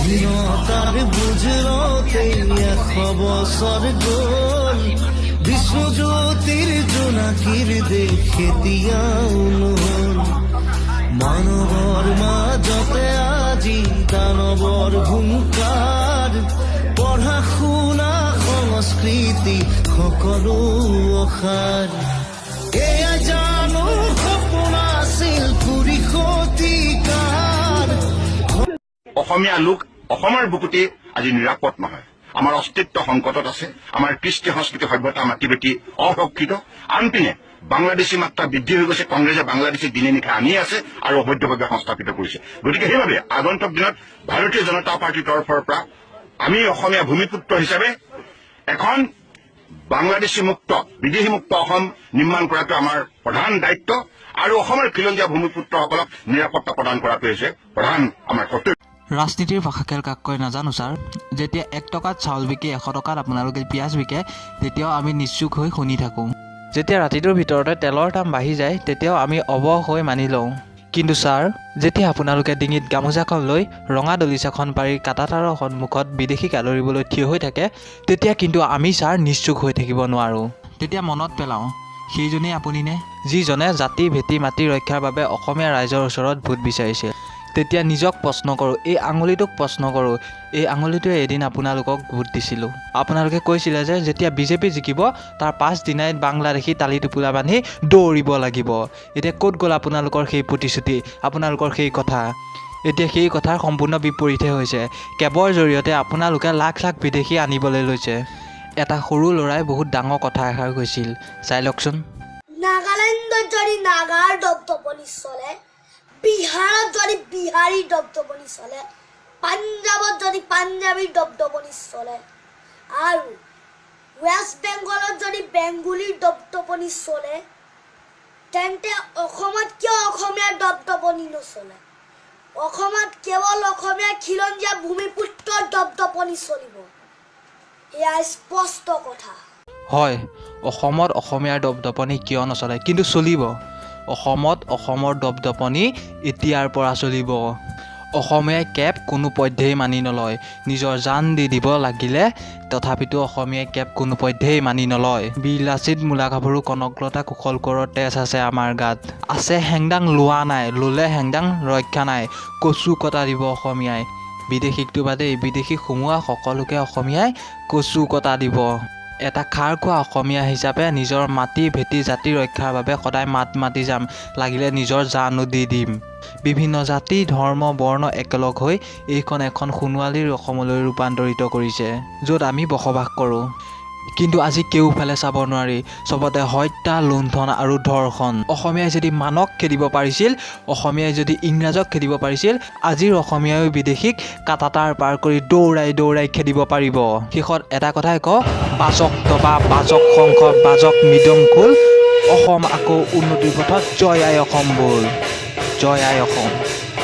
স্বাধীনতাৰ বুঝলতেই 100 বছৰ গল বিশ্বজ্যোতিৰ জোনাকিৰ দেখে তিয়াউল মানৱৰ মাজতে আজি দানৱৰ হুংকাৰ পঢ়া শুনা সংস্কৃতি সকলো অসাৰ এয়া জানো সপোন আছিল 20 শতিকাৰ অসমীয়া লোক অসমৰ বুকুটি আজি নিৰাপদ নহয় আমাৰ অস্তিত্ব সংকটত আছে আমাৰ কৃষ্টি সংস্কৃতি সভ্যতা মাটি বেটি অসুৰক্ষিত আনপিনে বাংলাদেশী মাত্ৰা বৃদ্ধি হৈ গৈছে কংগ্ৰেছে বাংলাদেশী দিনে নিশা আনি আছে আৰু অবৈধভাৱে সংস্থাপিত কৰিছে গতিকে সেইবাবে আগন্তুক দিনত ভাৰতীয় জনতা পাৰ্টীৰ তৰফৰ পৰা আমি অসমীয়া ভূমিপুত্ৰ হিচাপে এখন বাংলাদেশী মুক্ত বিদেশী মুক্ত অসম নিৰ্মাণ কৰাটো আমাৰ প্ৰধান দায়িত্ব আৰু অসমৰ খিলঞ্জীয়া ভূমিপুত্ৰসকলক নিৰাপত্তা প্ৰদান কৰাটো হৈছে প্ৰধান আমাৰ কৰ্তব্য ৰাজনীতিৰ ভাষা খেল কাককৈ নাজানো ছাৰ যেতিয়া 1 টকাত চাউল বিকে 100 টকাত আপোনালোকে পিঁয়াজ বিকে তেতিয়াও আমি নিশ্চুক হৈ শুনি থাকোঁ যেতিয়া ৰাতিটোৰ ভিতৰতে তেলৰ দাম বাঢ়ি যায় তেতিয়াও আমি অৱশ হৈ মানি লওঁ কিন্তু ছাৰ যেতিয়া আপোনালোকে ডিঙিত গামোচাখন লৈ ৰঙা দলিচাখন পাৰি কাটাতাৰৰ সন্মুখত বিদেশীক আদৰিবলৈ থিয় হৈ থাকে তেতিয়া কিন্তু আমি ছাৰ নিশ্চুক হৈ থাকিব নোৱাৰোঁ তেতিয়া মনত পেলাওঁ সেইজনেই আপুনি নে যিজনে জাতি ভেটি মাটি ৰক্ষাৰ বাবে অসমীয়া ৰাইজৰ ওচৰত ভোট বিচাৰিছিল তেতিয়া নিজক প্ৰশ্ন কৰোঁ এই আঙুলিটোক প্ৰশ্ন কৰোঁ এই আঙুলিটোৱে এদিন আপোনালোকক ভোট দিছিলোঁ আপোনালোকে কৈছিলে যে যেতিয়া বিজেপি জিকিব তাৰ 5 দিনাই বাংলাদেশী তালি টোপোলা বান্ধি দৌৰিব লাগিব এতিয়া ক'ত গ'ল আপোনালোকৰ সেই প্ৰতিশ্ৰুতি আপোনালোকৰ সেই কথা এতিয়া সেই কথাৰ সম্পূৰ্ণ বিপৰীতহে হৈছে কেবৰ জৰিয়তে আপোনালোকে লাখ লাখ বিদেশী আনিবলৈ লৈছে এটা সৰু ল'ৰাই বহুত ডাঙৰ কথা এষাৰ কৈছিল চাই লওকচোন নাগালেণ্ডত যদি নাগাৰ দপদপনি চলে বিহাৰত যদি বিহাৰী দপদপনি চলে পাঞ্জাবত যদি পাঞ্জাবী দপদপনি চলে আৰু ৱেষ্ট বেংগলত যদি বেংগলীৰ দপদপনি চলে তেন্তে অসমত কিয় অসমীয়াৰ দপদপনি নচলে অসমত কেৱল অসমীয়া খিলঞ্জীয়া ভূমিপুত্ৰৰ দপদপনি চলিব এয়া স্পষ্ট কথা হয় অসমত অসমীয়াৰ দপদপনি কিয় নচলে কিন্তু চলিব অসমত অসমৰ দপদপনি এতিয়াৰ পৰা চলিব অসমীয়াই কেব কোনো পধ্যেই মানি নলয় নিজৰ জান দি দিব লাগিলে তথাপিতো অসমীয়াই কেব কোনো পধ্যেই মানি নলয় বিলাচিত মূলা গাভৰু কনকলতা কুশল কোঁৱৰৰ তেজ আছে আমাৰ গাত আছে হেংদাং লোৱা নাই ল'লে হেংদাং ৰক্ষা নাই কচু কটা দিব অসমীয়াই বিদেশীকটো বাদেই বিদেশী সোমোৱা সকলোকে অসমীয়াই কচু কটা দিব এটা খাৰ খোৱা অসমীয়া হিচাপে নিজৰ মাটি ভেটি জাতি ৰক্ষাৰ বাবে সদায় মাত মাতি যাম লাগিলে নিজৰ জানো দি দিম বিভিন্ন জাতি ধৰ্ম বৰ্ণ একেলগ হৈ এইখন এখন সোণোৱালীৰ অসমলৈ ৰূপান্তৰিত কৰিছে য'ত আমি বসবাস কৰোঁ কিন্তু আজি কেউফালে চাব নোৱাৰি চবতে হত্যা লুণ্ঠন আৰু ধৰ্ষণ অসমীয়াই যদি মানক খেদিব পাৰিছিল অসমীয়াই যদি ইংৰাজক খেদিব পাৰিছিল আজিৰ অসমীয়াই বিদেশীক কাটাতাৰ পাৰ কৰি দৌৰাই দৌৰাই খেদিব পাৰিব শেষত এটা কথাই কওঁ বাজক দবা বাজক শংখ বাজক মৃদং খোল অসম আকৌ উন্নতিৰ পথত জয় আই অসম বল জয় আই অসম